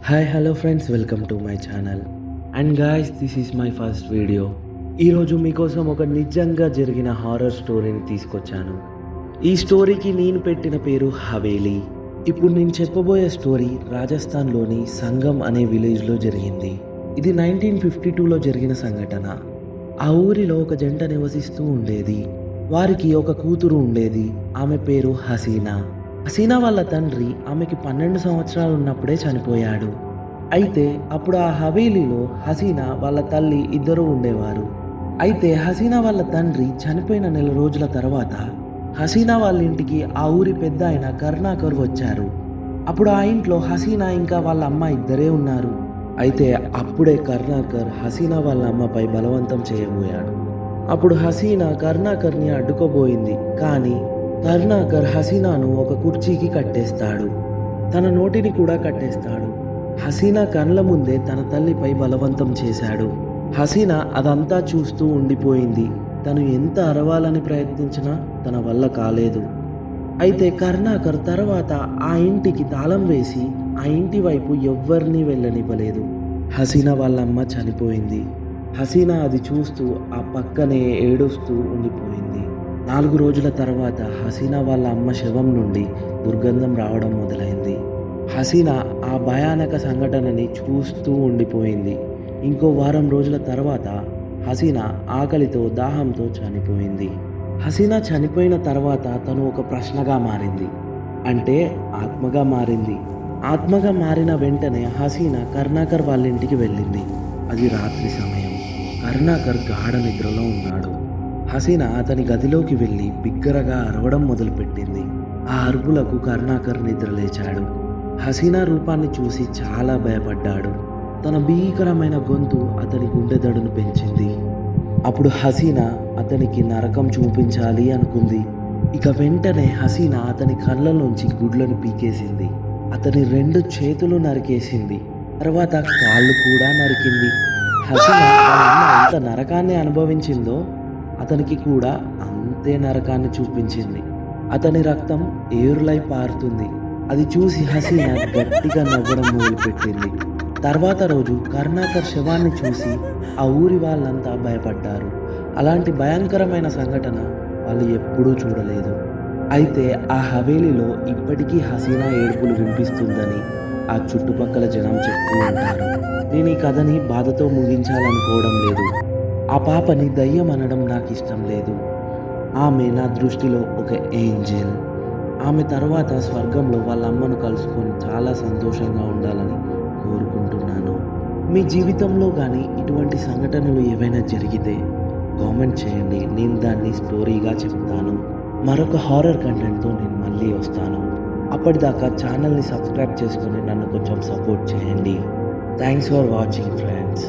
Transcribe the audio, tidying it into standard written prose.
Hi hello friends, welcome to my channel. And guys, this is my first video. ఈరోజు మీకోసం ఒక నిజంగా జరిగిన హారర్ స్టోరీని తీసుకొచ్చాను. ఈ స్టోరీకి నేను పెట్టిన పేరు హవేలీ. ఇప్పుడు నేను చెప్పబోయే స్టోరీ రాజస్థాన్లోని సంగం అనే విలేజ్లో జరిగింది. ఇది 1952లో జరిగిన సంఘటన. ఆ ఊరిలో ఒక జంట నివసిస్తూ ఉండేది. వారికి ఒక కూతురు ఉండేది. ఆమె పేరు హసీనా. హసీనా వాళ్ళ తండ్రి ఆమెకి 12 సంవత్సరాలు ఉన్నప్పుడే చనిపోయాడు. అయితే అప్పుడు ఆ హవేలీలో హసీనా వాళ్ళ తల్లి ఇద్దరు ఉండేవారు. అయితే హసీనా వాళ్ళ తండ్రి చనిపోయిన నెల రోజుల తర్వాత హసీనా వాళ్ళ ఇంటికి ఆ ఊరి పెద్ద అయిన కరుణాకర్ వచ్చారు. అప్పుడు ఆ ఇంట్లో హసీనా ఇంకా వాళ్ళ అమ్మ ఇద్దరే ఉన్నారు. అయితే అప్పుడే కరుణాకర్ హసీనా వాళ్ళ అమ్మపై బలవంతం చేయబోయాడు. అప్పుడు హసీనా కరుణాకర్ని అడ్డుకోబోయింది. కానీ కరుణాకర్ హసీనాను ఒక కుర్చీకి కట్టేస్తాడు. తన నోటిని కూడా కట్టేస్తాడు. హసీనా కళ్ళ ముందే తన తల్లిపై బలవంతం చేశాడు. హసీనా అదంతా చూస్తూ ఉండిపోయింది. తను ఎంత అరవాలని ప్రయత్నించినా తన వల్ల కాలేదు. అయితే కరుణాకర్ తర్వాత ఆ ఇంటికి తాళం వేసి ఆ ఇంటి వైపు ఎవ్వరినీ వెళ్ళనివ్వలేదు. హసీనా వాళ్ళ అమ్మ చనిపోయింది. హసీనా అది చూస్తూ ఆ పక్కనే ఏడుస్తూ ఉండిపోయింది. 4 రోజుల తర్వాత హసీనా వాళ్ళ అమ్మ శవం నుండి దుర్గంధం రావడం మొదలైంది. హసీనా ఆ భయానక సంఘటనని చూస్తూ ఉండిపోయింది. ఇంకో వారం రోజుల తర్వాత హసీనా ఆకలితో దాహంతో చనిపోయింది. హసీనా చనిపోయిన తర్వాత తను ఒక ప్రశ్నగా మారింది, అంటే ఆత్మగా మారింది. ఆత్మగా మారిన వెంటనే హసీనా కరుణాకర్ వాళ్ళ ఇంటికి వెళ్ళింది. అది రాత్రి సమయం. కరుణాకర్ గాఢ నిద్రలో ఉన్నాడు. హసీనా అతని గదిలోకి వెళ్ళి బిగ్గరగా అరవడం మొదలుపెట్టింది. ఆ అరుపులకు కరుణాకర్ నిద్రలేచాడు. హసీనా రూపాన్ని చూసి చాలా భయపడ్డాడు. తన భీకరమైన గొంతు అతని గుండె దడును పెంచింది. అప్పుడు హసీనా అతనికి నరకం చూపించాలి అనుకుంది. ఇక వెంటనే హసీనా అతని కళ్ళలోంచి గుడ్లను పీకేసింది. అతని 2 చేతులు నరికేసింది. తర్వాత కాళ్ళు కూడా నరికింది. హసీనా ఎంత నరకాన్ని అనుభవించిందో అతనికి కూడా అంతే నరకాన్ని చూపించింది. అతని రక్తం ఏరులై పారుతుంది. అది చూసి హసీనా గట్టిగా నవ్వడం మొదలుపెట్టింది. తర్వాత రోజు కరుణాకర్ శవాన్ని చూసి ఆ ఊరి వాళ్ళంతా భయపడ్డారు. అలాంటి భయంకరమైన సంఘటన వాళ్ళు ఎప్పుడూ చూడలేదు. అయితే ఆ హవేలీలో ఇప్పటికీ హసీనా ఏడుపులు వినిపిస్తుందని ఆ చుట్టుపక్కల జనం చెప్తూ ఉంటారు. నేను ఈ కథని బాధతో ముగించాలనుకోవడం లేదు. ఆ పాపని దయ్యం అనడం నాకు ఇష్టం లేదు. ఆమె నా దృష్టిలో ఒక ఏంజెల్. ఆమె తర్వాత స్వర్గంలో వాళ్ళ అమ్మను కలుసుకొని చాలా సంతోషంగా ఉండాలని కోరుకుంటున్నాను. మీ జీవితంలో కానీ ఇటువంటి సంఘటనలు ఏవైనా జరిగితే కామెంట్ చేయండి. నేను దాన్ని స్టోరీగా చెప్తాను. మరొక హారర్ కంటెంట్తో నేను మళ్ళీ వస్తాను. అప్పటిదాకా ఛానల్ని సబ్స్క్రైబ్ చేసుకొని నన్ను కొంచెం సపోర్ట్ చేయండి. Thanks for watching friends.